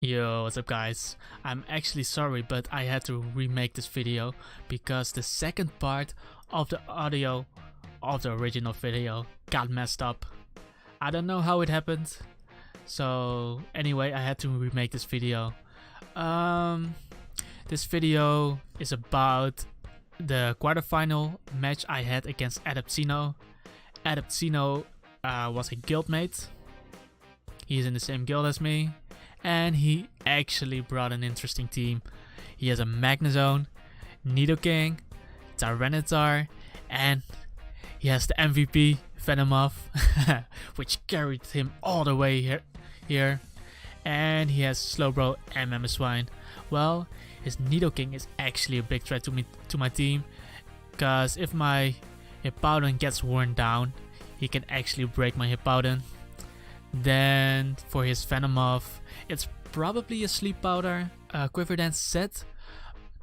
Yo, what's up guys? I'm actually sorry, but I had to remake this video because the second part of the audio of the original video got messed up. I don't know how it happened. So anyway, I had to remake this video. This video is about the quarterfinal match I had against Adaptino. Adaptino was a guildmate. He's in the same guild as me. And he actually brought an interesting team. He has a Magnezone, Nidoking, Tyranitar, and he has the MVP, Venomoth, which carried him all the way here. And he has Slowbro and Mamoswine. Well, his Nidoking is actually a big threat to my team, because if my Hippowdon gets worn down, he can actually break my Hippowdon. Then for his Venomoth, it's probably a Sleep Powder Quiver Dance set.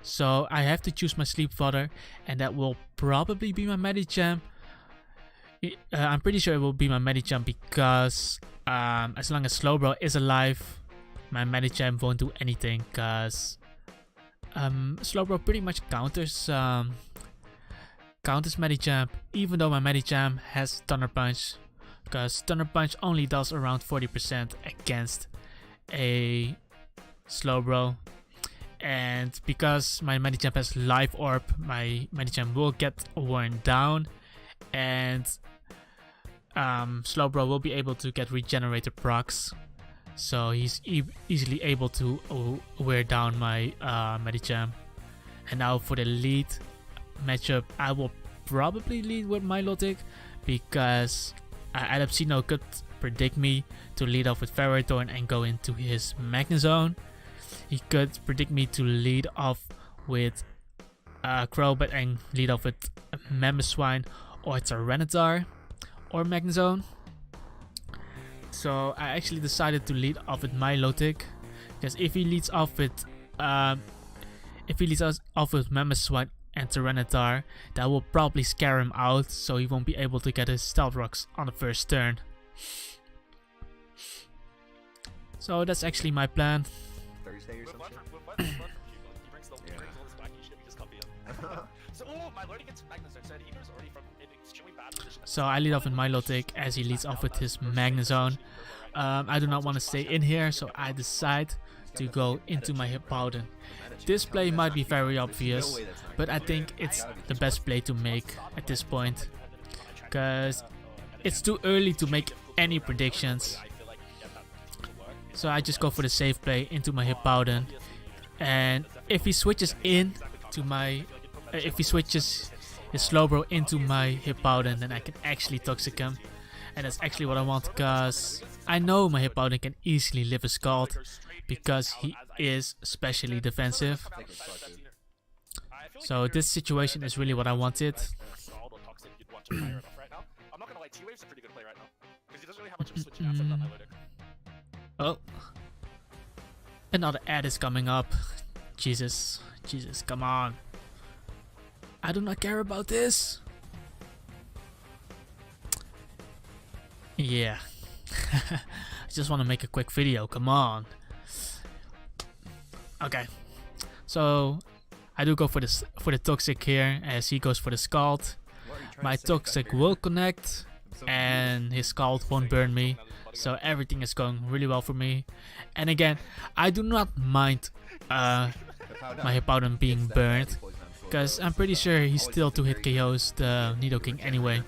So I have to choose my Sleep Powder, and that will probably be my Medicham. I'm pretty sure it will be my Medicham because as long as Slowbro is alive, my Medicham won't do anything, because Slowbro pretty much counters Medicham, even though my Medicham has Thunder Punch. Because Thunder Punch only does around 40% against a Slowbro. And because my Medicham has Life Orb, my Medicham will get worn down. And Slowbro will be able to get Regenerator procs. So he's easily able to wear down my Medicham. And now for the lead matchup, I will probably lead with Milotic, because Adaptino could predict me to lead off with Ferrothorn and go into his Magnezone. He could predict me to lead off with Crobat and lead off with Mamoswine or Tyranitar or Magnezone. So I actually decided to lead off with Milotic, because if he leads off with Mamoswine and Tyranitar, that will probably scare him out, so he won't be able to get his Stealth Rocks on the first turn. So that's actually my plan. Thursday or something. So I lead off with Milotic as he leads off with his Magnezone. I do not want to stay in here, so I decide to go into my Hippowdon. This play might be very obvious, but I think it's the best play to make at this point, because it's too early to make any predictions. So I just go for the safe play into my Hippowdon, and if he switches his Slowbro into my Hippowdon, then I can actually Toxic him. And that's actually what I want, because I know my Hippowdon can easily live a Scald, because he is especially defensive. So this situation is really what I wanted. Oh, another ad is coming up. Jesus, come on. I do not care about this. Yeah. I just want to make a quick video, come on. Okay, so I do go for the Toxic here, as he goes for the Scald. My Toxic will connect, and his Scald won't burn me, so everything is going really well for me. And again, I do not mind my Hippowdon being burned, because I'm pretty sure he still 2-hit KOs the Nidoking anyway.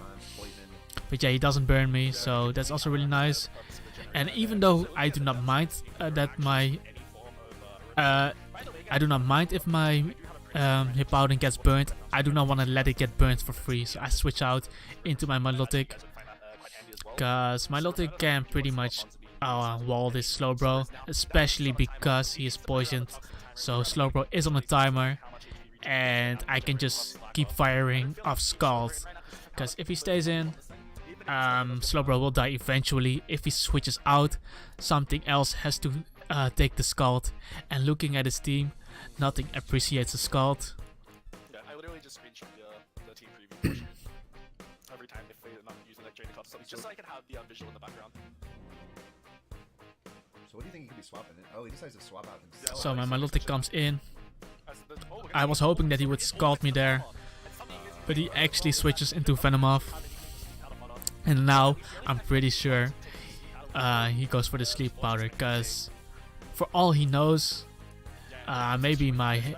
But yeah, he doesn't burn me, so that's also really nice. And even though I do not mind if my Hippowdon gets burnt, I do not want to let it get burnt for free, so I switch out into my Milotic, because Milotic can pretty much wall this Slowbro, especially because he is poisoned. So Slowbro is on a timer, and I can just keep firing off Scald, because if he stays in, Slowbro will die eventually. If he switches out, something else has to take the Scald, and looking at his team, nothing appreciates a Scald. Yeah, I literally just screenshot the team preview portion every time if they're not using like Drain Cup, so just so I can have the visual in the background. So what do you think he could be swapping it? Oh, he decides to swap out himself. So my Milotic comes in. I was hoping that he would scald me there, but he actually switches into Venomoth. And now I'm pretty sure he goes for the sleep powder, because for all he knows, maybe my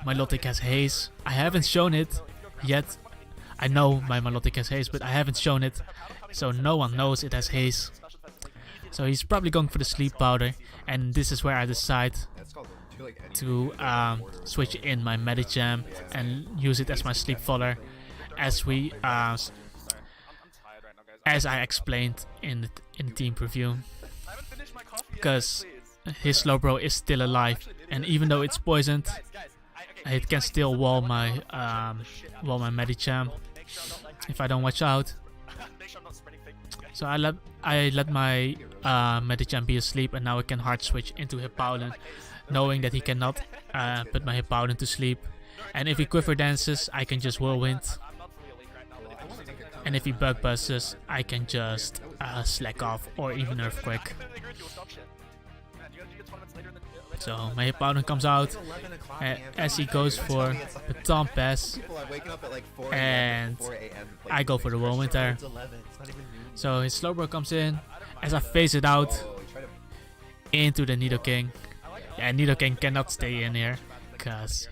Milotic has haze. I haven't shown it yet. I know my Milotic has haze, but I haven't shown it, so no one knows it has haze. So he's probably going for the sleep powder, and this is where I decide to switch in my Medicham and use it as my sleep fodder, as I explained in the team preview. Because his Slowbro is still alive, and even though it's poisoned, it can still wall my Medicham if I don't watch out. So I let my Medicham be asleep, and now I can hard switch into Hippowdon, knowing that he cannot put my Hippowdon to sleep. And if he Quiver Dances, I can just Whirlwind. And if he Bug Buzzes, I can just Slack Off or even Earthquake. So my Hippowdon comes out as he goes for the Tom Pass, and I go for the Whirlwind there. So his Slowbro comes in as I phase it out into the Nidoking. Yeah, Nidoking cannot stay in here because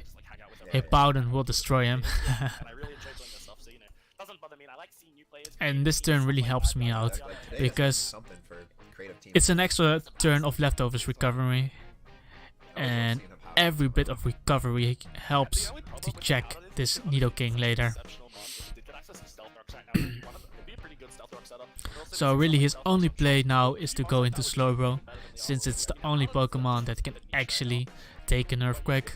Hippowdon will destroy him. And this turn really helps me out because it's an extra turn of leftovers recovery, and every bit of recovery helps to check this Nidoking later. So really his only play now is to go into Slowbro, since it's the only Pokemon that can actually take an Earthquake.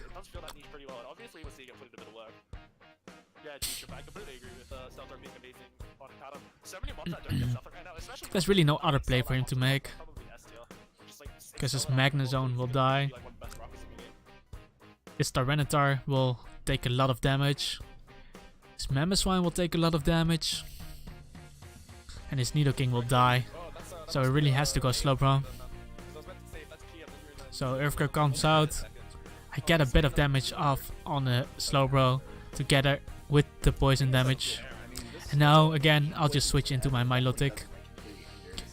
There's really no other play for him to make, because his Magnezone will die. His Tyranitar will take a lot of damage. His Mamoswine will take a lot of damage. And his Nidoking will die. So he really has to go Slowbro. So Earthquake comes out. I get a bit of damage off on the Slowbro together with the poison damage. And now again I'll just switch into my Milotic,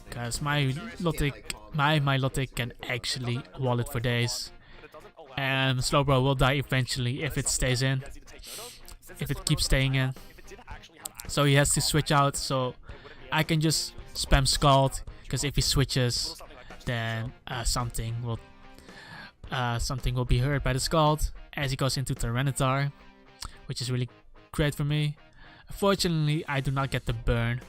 because my Milotic can actually wall it for days. And Slowbro will die eventually if it stays in. If it keeps staying in. So he has to switch out, so I can just spam Scald, because if he switches, then something will be hurt by the Scald as he goes into Tyranitar, which is really great for me. Unfortunately, I do not get the burn,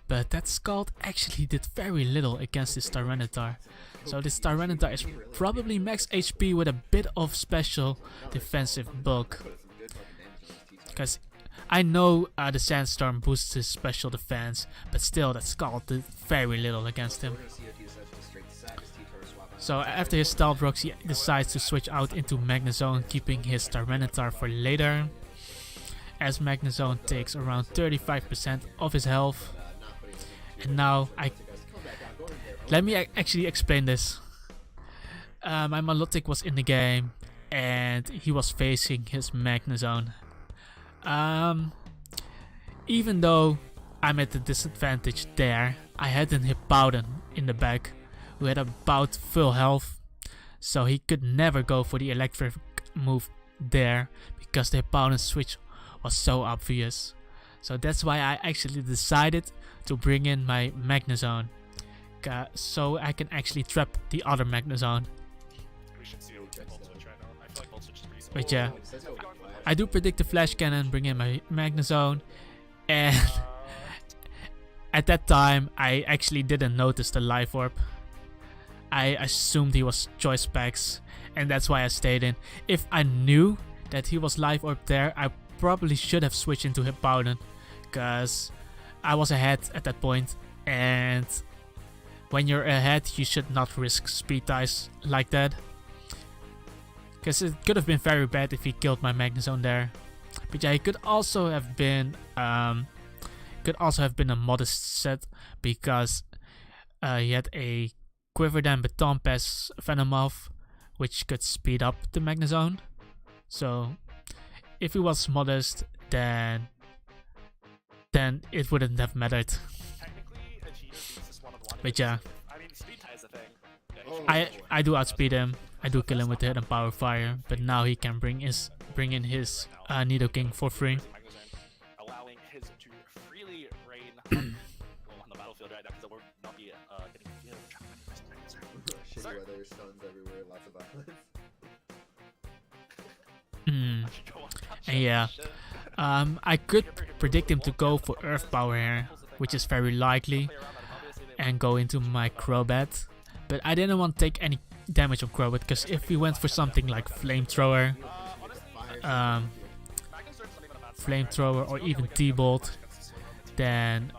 but that Scald actually did very little against this Tyranitar. So this Tyranitar is probably max HP with a bit of special defensive bulk. Because I know the Sandstorm boosts his special defense, but still that Scald did very little against him. So after his Stealth Rocks, he decides to switch out into Magnezone, keeping his Tyranitar for later, as Magnezone takes around 35% of his health. And now let me actually explain this. My Milotic was in the game and he was facing his Magnezone. Even though I'm at the disadvantage there, I had an Hippowdon in the back who had about full health, so he could never go for the electric move there because the Hippowdon switch was so obvious. So that's why I actually decided to bring in my Magnezone, so I can actually trap the other Magnezone. But yeah, I do predict the Flash Cannon, bring in my Magnezone, and at that time I actually didn't notice the Life Orb. I assumed he was Choice Specs, and that's why I stayed in. If I knew that he was Life Orb there, I probably should have switched into Hippowdon, because I was ahead at that point, and when you're ahead you should not risk speed ties like that, because it could have been very bad if he killed my Magnezone there. But yeah, he could also have been a modest set, because he had a Quiver Than Baton Pass Venomoth, which could speed up the Magnezone. So if he was modest, then it wouldn't have mattered. Technically, Vegeta beats this one of one. But yeah, I mean, speed tie is a thing. Yeah, he Oh. should- I do outspeed him. I do kill him with the Hidden Power Fire, but now he can bring in his Nidoking for free. Magnezone, allowing his to freely reign on the battlefield right now because we're not be getting Shitty weather, stones everywhere, lots of violence. And yeah, I could predict him to go for Earth Power here, which is very likely, and go into my Crobat. But I didn't want to take any damage on Crobat, because if he went for something like Flamethrower, or even T-Bolt, then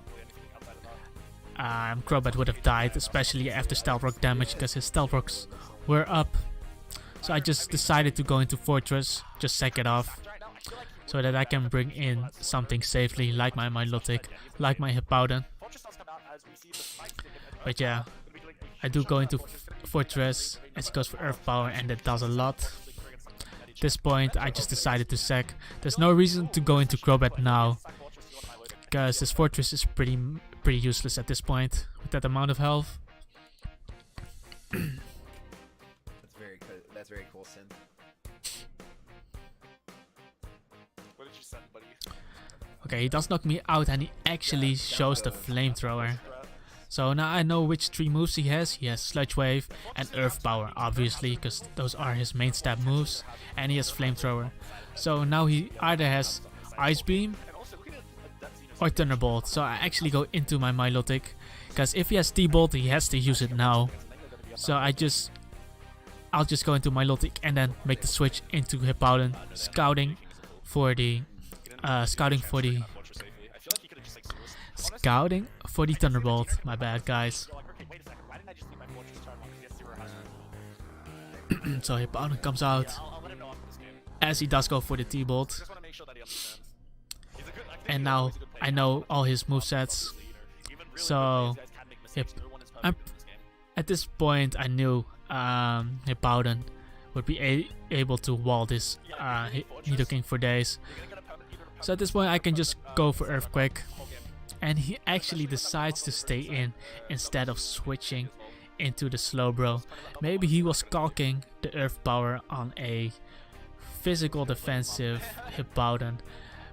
Crobat would have died, especially after Stealth Rock damage, because his Stealth Rocks were up. So I just decided to go into Fortress, just sack it off, so that I can bring in something safely, like my Milotic, like my Hippowdon. But yeah, I do go into Fortress as he goes for Earth Power, and that does a lot. At this point, I just decided to sack. There's no reason to go into Crobat now, because this Fortress is pretty useless at this point with that amount of health. That's very cool, Synth. What did you send, buddy? Okay, he does knock me out, and he actually shows the Flamethrower. So now I know which 3 moves he has. He has Sludge Wave and Earth Power, obviously, because those are his main stab moves. And he has Flamethrower. So now he either has Ice Beam or Thunderbolt. So I actually go into my Milotic, because if he has T-Bolt, he has to use it now. So I'll just go into Milotic and then make the switch into Hippowdon, scouting for the Thunderbolt. My bad, guys. So Hippowdon comes out, as he does go for the T-Bolt. And now I know all his movesets. So at this point I knew Hippowdon would be able to wall this Nidoking for days. So at this point I can just go for Earthquake. And he actually decides to stay in instead of switching into the Slowbro. Maybe he was calking the Earth Power on a physical defensive Hippowdon.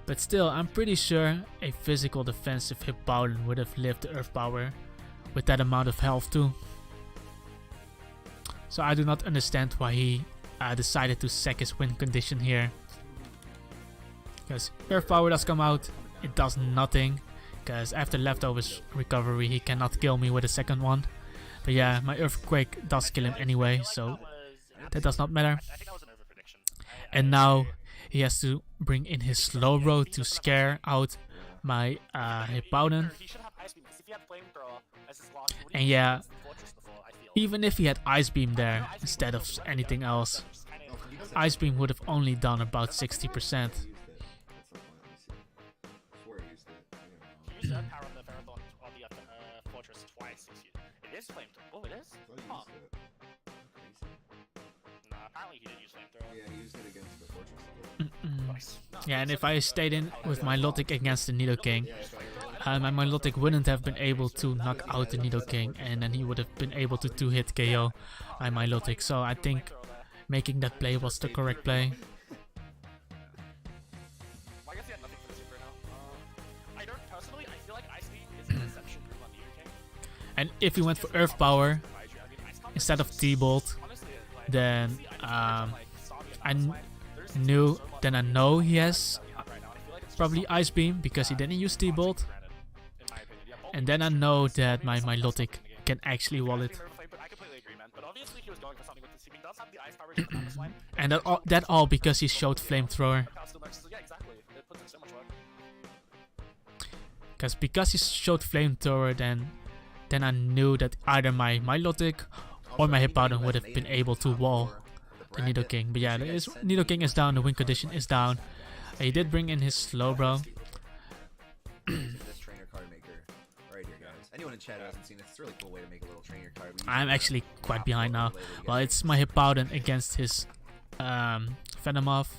But still, I'm pretty sure a physical defensive Hippowdon would have lived the Earth Power with that amount of health too. So I do not understand why he decided to sack his win condition here. Because Earth Power does come out, it does nothing. Because after Leftovers recovery, he cannot kill me with a second one. But yeah, my Earthquake does kill him anyway, so that does not matter. And now he has to bring in his Slowbro to scare out my Hippowdon. And yeah, even if he had Ice Beam there instead of anything else, Ice Beam would have only done about 60%. It is flamethrower. Oh, it is? Huh. Nah, apparently he did use flamethrower. Yeah, he used it against the Fortress. Nice. Yeah, and if I stayed in with my Milotic against the Nidoking, my Milotic wouldn't have been able to knock out the Nidoking, and then he would have been able to 2-hit KO my Milotic. So I think making that play was the correct play. I guess he had nothing for the super now. I don't personally. I feel like Ice Beam is an essential move on Nidoking. And if he went for Earth Power instead of T-Bolt, then I know he has probably Ice Beam because he didn't use T-Bolt. And then I know that my Milotic can actually wall it. And that all because he showed Flamethrower. Because he showed Flamethrower, then I knew that either my Milotic or my Hippowdon would have been able to wall the Nidoking. But yeah, Nidoking is down, the win condition is down. He did bring in his Slowbro. This trainer card maker right here, guys. Anyone in chat who hasn't seen it, it's a really cool way to make a little trainer card. I'm actually quite behind now. Well, it's my Hippowdon against his Venomoth,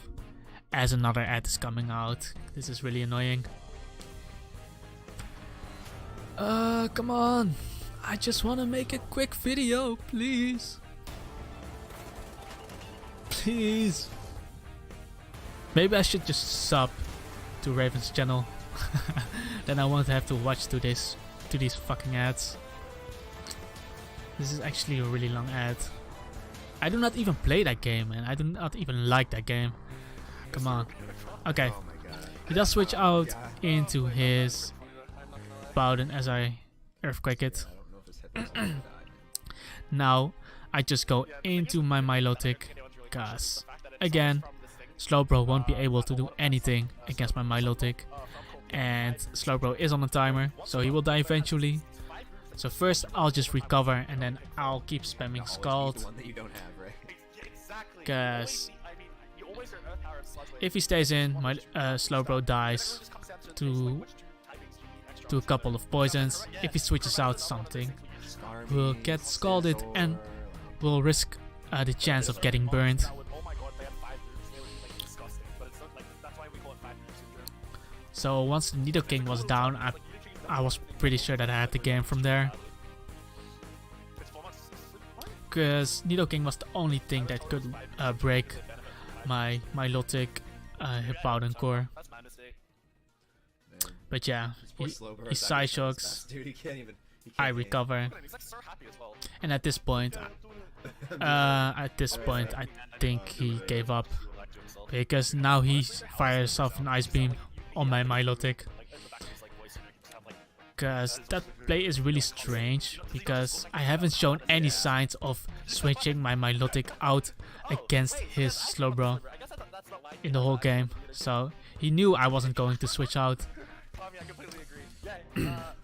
as another ad is coming out. This is really annoying. Come on. I just want to make a quick video, please. Please. Maybe I should just sub to Raven's channel. Then I won't have to watch to these fucking ads. This is actually a really long ad. I do not even play that game, and I do not even like that game. Come on. Okay. Oh my god. He does switch out into his Bowden as I earthquake it. I don't know if this hit this one. Now I just go into my Milotic, cause again Slowbro won't be able to do anything against my Milotic, and Slowbro is on a timer, so he will die eventually. So first I'll just recover, and then I'll keep spamming Scald, cause if he stays in, my Slowbro dies to a couple of poisons. If he switches out something, we'll get scalded and we'll risk the chance of getting burned. So once the Nidoking was down, I was pretty sure that I had the game from there, because Nidoking was the only thing that could break my Milotic Hippowdon core. But yeah, he side shocks, I recover, and at this point I think he gave up, because now he fires off an Ice Beam on my Milotic. Because that play is really strange, because I haven't shown any signs of switching my Milotic out against his Slowbro in the whole game, so he knew I wasn't going to switch out.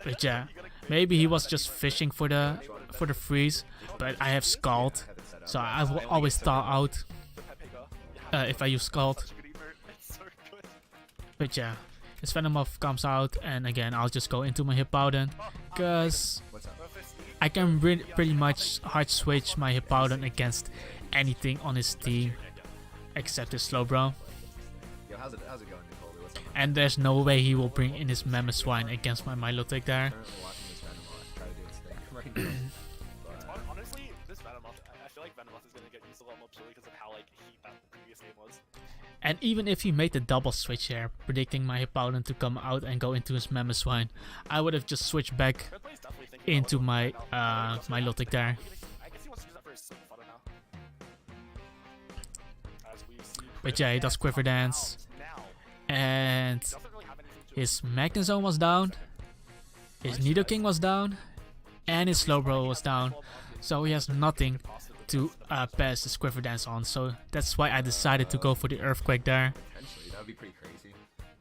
But yeah, maybe he was just fishing for the freeze, but I have Scald, so I will always thaw out if I use Scald. But yeah, his Venomoth comes out, and again I'll just go into my Hippowdon, because I can pretty much hard switch my Hippowdon against anything on his team except his Slowbro. Yo, how's it going, Nicole? What's up? And there's no way he will bring in his Mamoswine against my Milotic there. Currently watching this Venomoth try to do its thing right now. But, Honestly, this Venomoth, I feel like Venomoth is going to get used a lot more purely because of how like heat that previous game was. And even if he made the double switch here, predicting my Hippowdon to come out and go into his Mamoswine, I would have just switched back into my Milotic there. I guess he wants to use that for his Super Fodder now. As we see But yeah, he does Quiver Dance, and his Magnezone was down, his Nidoking was down, and his Slowbro was down, so he has nothing to pass his Quiver Dance on, so that's why I decided to go for the Earthquake there. potentially, that would be pretty crazy.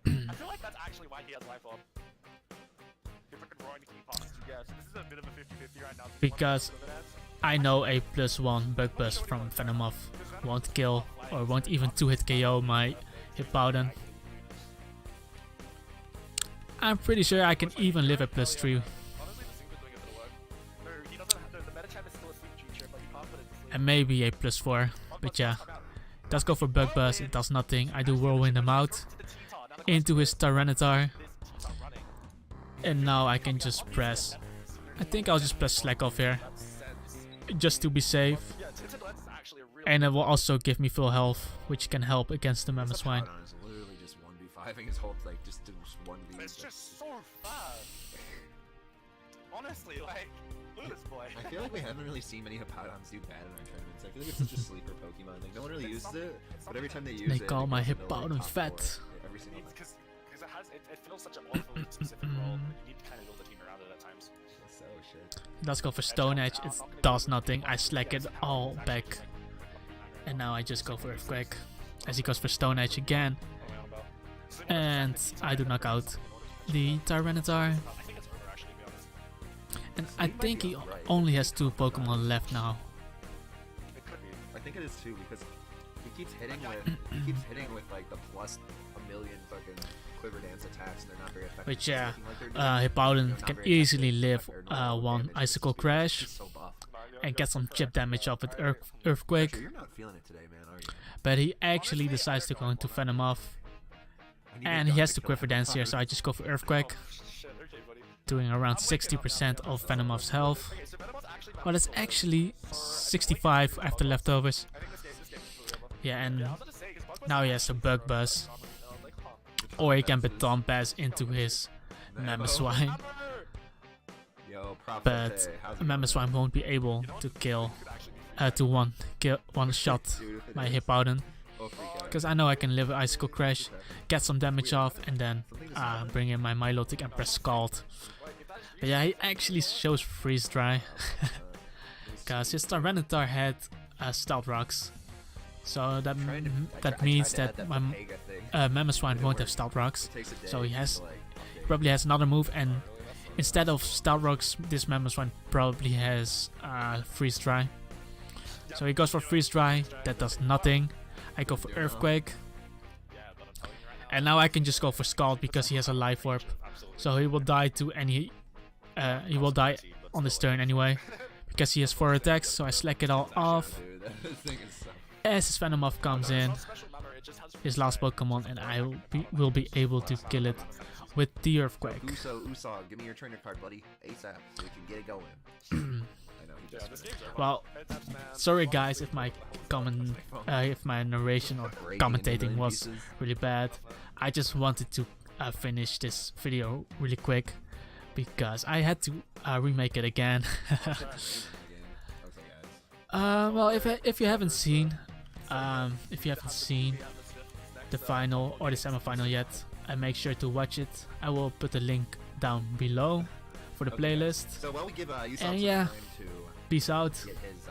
I feel like that's actually why he has Life Orb. If I can roar and keep passes to get. So this is a bit of a 50-50 right now. Because I know a +1 Bug Buzz from Venomoth won't kill or won't even 2-hit KO my Hippowdon. I'm pretty sure I can even live at +3. Honestly, the Sync is doing a bit of work. No, he doesn't. No, the meta champ is still a sleep creature, but he can't put it to sleep. And maybe a +4, but yeah. Does go for Bug Buzz, it does nothing. I do Whirlwind him out into his Tyranitar, and now I can just press. I think I'll just press Slack off here, just to be safe. And it will also give me full health, which can help against the Mamoswine. Hippowdon is literally just 1v5ing his whole, like, just 1v. It's just so fast. Honestly, like, look at this boy. I feel like we haven't really seen many Hippowdons do bad in our tournaments. I feel like it's such a sleeper Pokemon. Like, no one really uses it, but every time they use They it, call it my goes into, like, Hippowdon top fat. 4 every single time. Because it feels such an awful specific role. You need to kind of build a team around it at times. So shit. Let's go for Stone Edge, it does nothing. I slack it all back. And now I just go for Earthquake, as he goes for Stone Edge again. And I do knock out the Tyranitar. And I think he only has 2 Pokemon left now. I think it is too, because He keeps hitting with like the plus a million fucking quiver dance attacks, and they're not very effective. Which yeah, It's looking like they're doing it. Hippowdon Not can very easily effective, live but their normal one damage is icicle just- crash he's so buff. and get some chip damage off with Earthquake. Actually, you're not feeling it today, man, are you? But he actually decides to go into Venom off. I need And a he gun has to to kill quiver him. dance here, so I just go for Earthquake, Shit, okay, buddy. doing around 60% of Venomoth's health. Okay, so Venomoth's actually Well, it's actually 65 after leftovers. I think this game is pretty good. Yeah, and Yeah, I was about to say, 'cause Bug Buzz now he is has a actually Bug pretty Buzz. good. Like, Or he can Baton Pass into his Mamoswine. Yo, Prof. But Fete, how's it going? Mamoswine won't be able to kill, to one shot Dude, if it my is, Hippowdon. I'll freak out. Because I know I can live an Icicle Crash, get some damage off, and then Something is happening. bring in my Milotic and press Scald. But yeah, he actually shows Freeze Dry. Because his Tyranitar had Stealth Rocks. So that means that my Mamoswine won't have Stealth Rocks. So he probably has another move, and instead of Stealth Rocks, this Mamoswine probably has Freeze Dry. So he goes for Freeze Dry, that does nothing. I go for Earthquake, and now I can just go for Scald because he has a Life Orb. So he will die to any. He will die on this turn anyway, because he has 4 attacks. So I slack it all off. As his Venomoth comes in, his last Pokemon, and I will be able to kill it with the Earthquake. Uso, give me your trainer card, buddy, ASAP, so we can get it going. I know he just. Well, sorry guys if my narration or commentating was really bad. I just wanted to finish this video really quick because I had to remake it again. Well, if you haven't seen the final or the semi-final yet, make sure to watch it. I will put a link down below for the playlist. So while we give Usopp And some yeah, time to peace out. get his